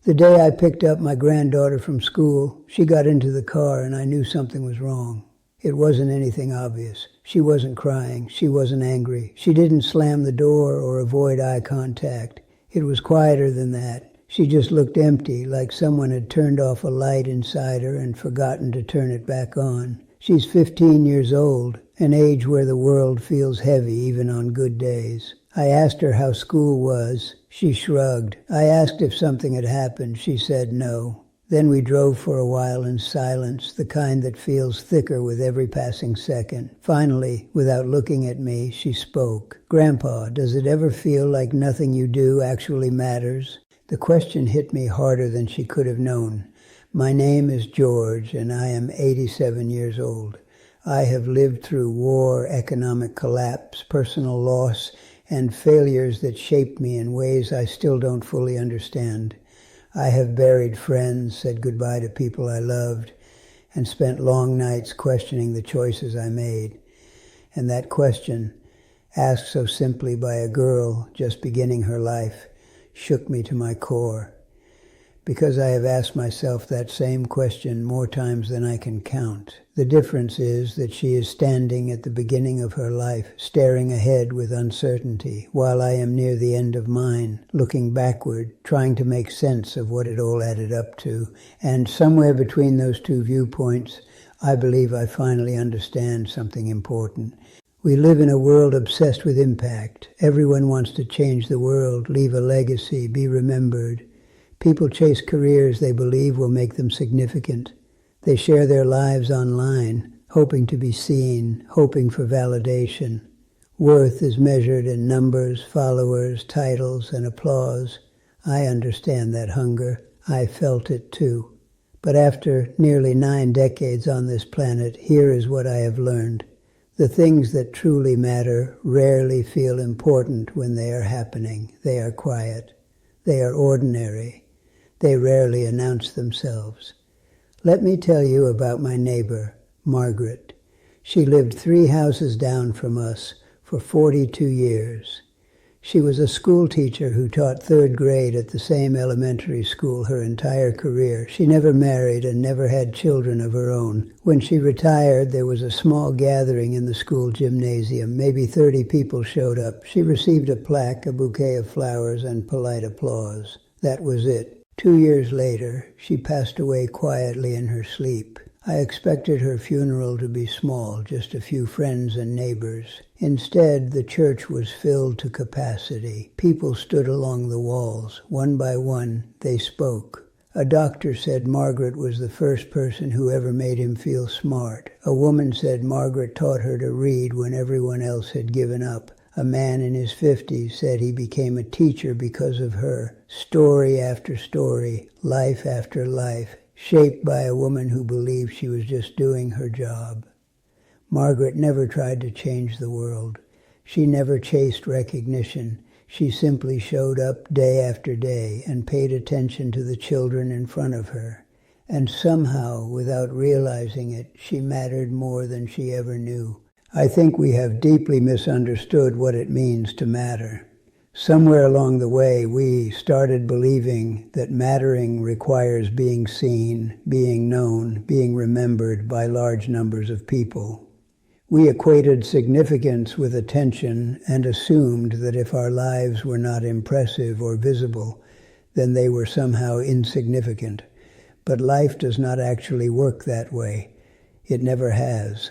The day I picked up my granddaughter from school, she got into the car and I knew something was wrong. It wasn't anything obvious. She wasn't crying. She wasn't angry. She didn't slam the door or avoid eye contact. It was quieter than that. She just looked empty, like someone had turned off a light inside her and forgotten to turn it back on. She's 15 years old, an age where the world feels heavy even on good days. I asked her how school was. She shrugged. I asked if something had happened. She said no. Then we drove for a while in silence, the kind that feels thicker with every passing second. Finally, without looking at me, she spoke. "Grandpa, does it ever feel like nothing you do actually matters?" The question hit me harder than she could have known. My name is George, and I am 87 years old. I have lived through war, economic collapse, personal loss, and failures that shaped me in ways I still don't fully understand. I have buried friends, said goodbye to people I loved, and spent long nights questioning the choices I made. And that question, asked so simply by a girl just beginning her life, shook me to my core. Because I have asked myself that same question more times than I can count. The difference is that she is standing at the beginning of her life, staring ahead with uncertainty, while I am near the end of mine, looking backward, trying to make sense of what it all added up to. And somewhere between those two viewpoints, I believe I finally understand something important. We live in a world obsessed with impact. Everyone wants to change the world, leave a legacy, be remembered. People chase careers they believe will make them significant. They share their lives online, hoping to be seen, hoping for validation. Worth is measured in numbers, followers, titles, and applause. I understand that hunger. I felt it too. But after nearly 9 decades on this planet, here is what I have learned. The things that truly matter rarely feel important when they are happening. They are quiet. They are ordinary. They rarely announce themselves. Let me tell you about my neighbor, Margaret. She lived 3 houses down from us for 42 years. She was a school teacher who taught 3rd grade at the same elementary school her entire career. She never married and never had children of her own. When she retired, there was a small gathering in the school gymnasium. Maybe 30 people showed up. She received a plaque, a bouquet of flowers, and polite applause. That was it. 2 years later, she passed away quietly in her sleep. I expected her funeral to be small, just a few friends and neighbors. Instead, the church was filled to capacity. People stood along the walls. One by one, they spoke. A doctor said Margaret was the first person who ever made him feel smart. A woman said Margaret taught her to read when everyone else had given up. A man in his 50s said he became a teacher because of her. Story after story, life after life, shaped by a woman who believed she was just doing her job. Margaret never tried to change the world. She never chased recognition. She simply showed up day after day and paid attention to the children in front of her. And somehow, without realizing it, she mattered more than she ever knew. I think we have deeply misunderstood what it means to matter. Somewhere along the way, we started believing that mattering requires being seen, being known, being remembered by large numbers of people. We equated significance with attention and assumed that if our lives were not impressive or visible, then they were somehow insignificant. But life does not actually work that way. It never has.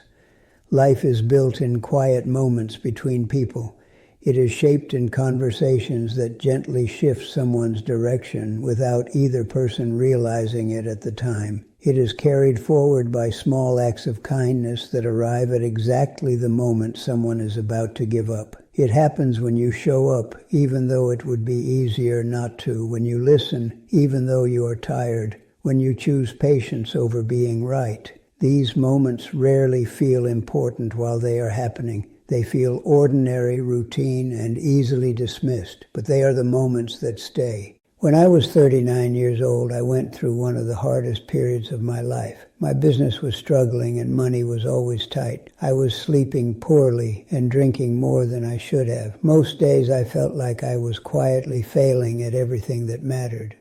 Life is built in quiet moments between people. It is shaped in conversations that gently shift someone's direction without either person realizing it at the time. It is carried forward by small acts of kindness that arrive at exactly the moment someone is about to give up. It happens when you show up, even though it would be easier not to, when you listen, even though you are tired, when you choose patience over being right. These moments rarely feel important while they are happening. They feel ordinary, routine, and easily dismissed, but they are the moments that stay. When I was 39 years old, I went through one of the hardest periods of my life. My business was struggling and money was always tight. I was sleeping poorly and drinking more than I should have. Most days I felt like I was quietly failing at everything that mattered.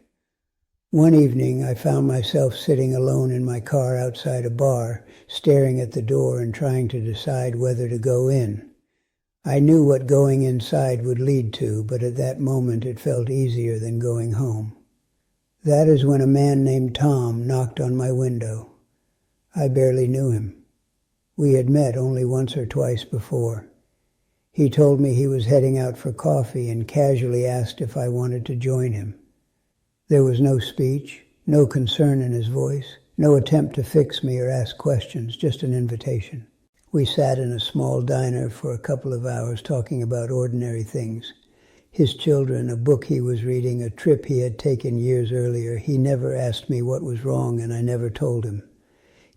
One evening, I found myself sitting alone in my car outside a bar, staring at the door and trying to decide whether to go in. I knew what going inside would lead to, but at that moment it felt easier than going home. That is when a man named Tom knocked on my window. I barely knew him. We had met only once or twice before. He told me he was heading out for coffee and casually asked if I wanted to join him. There was no speech, no concern in his voice, no attempt to fix me or ask questions, just an invitation. We sat in a small diner for a couple of hours talking about ordinary things. His children, a book he was reading, a trip he had taken years earlier. He never asked me what was wrong, and I never told him.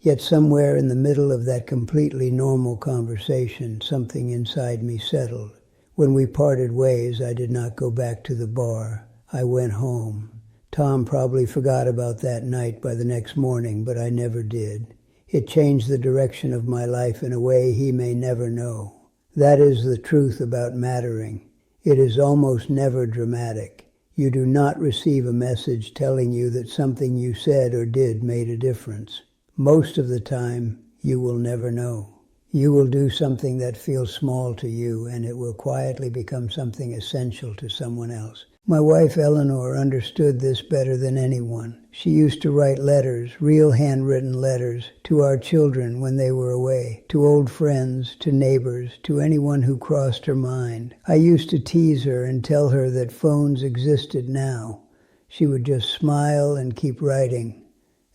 Yet somewhere in the middle of that completely normal conversation, something inside me settled. When we parted ways, I did not go back to the bar. I went home. Tom probably forgot about that night by the next morning, but I never did. It changed the direction of my life in a way he may never know. That is the truth about mattering. It is almost never dramatic. You do not receive a message telling you that something you said or did made a difference. Most of the time, you will never know. You will do something that feels small to you, and it will quietly become something essential to someone else. My wife Eleanor understood this better than anyone. She used to write letters, real handwritten letters, to our children when they were away, to old friends, to neighbors, to anyone who crossed her mind. I used to tease her and tell her that phones existed now. She would just smile and keep writing.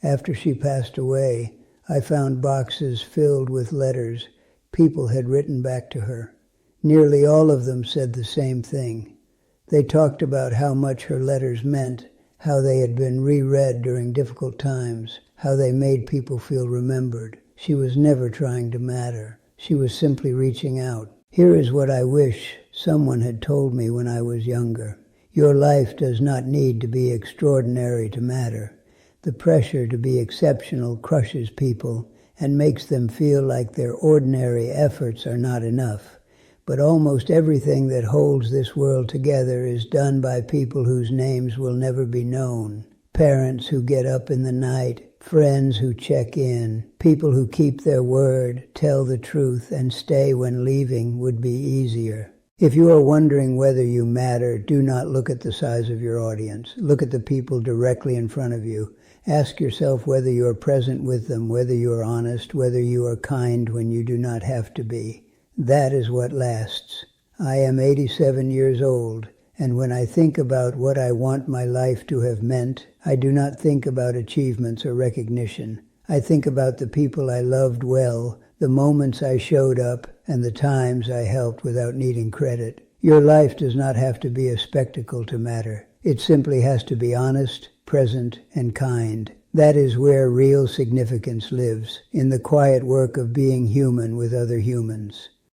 After she passed away, I found boxes filled with letters people had written back to her. Nearly all of them said the same thing. They talked about how much her letters meant, how they had been reread during difficult times, how they made people feel remembered. She was never trying to matter. She was simply reaching out. Here is what I wish someone had told me when I was younger. Your life does not need to be extraordinary to matter. The pressure to be exceptional crushes people and makes them feel like their ordinary efforts are not enough. But almost everything that holds this world together is done by people whose names will never be known. Parents who get up in the night, friends who check in, people who keep their word, tell the truth, and stay when leaving would be easier. If you are wondering whether you matter, do not look at the size of your audience. Look at the people directly in front of you. Ask yourself whether you are present with them, whether you are honest, whether you are kind when you do not have to be. That is what lasts. I am 87 years old, and when I think about what I want my life to have meant, I do not think about achievements or recognition. I think about the people I loved well, the moments I showed up, and the times I helped without needing credit. Your life does not have to be a spectacle to matter. It simply has to be honest, present, and kind. That is where real significance lives, in the quiet work of being human with other humans.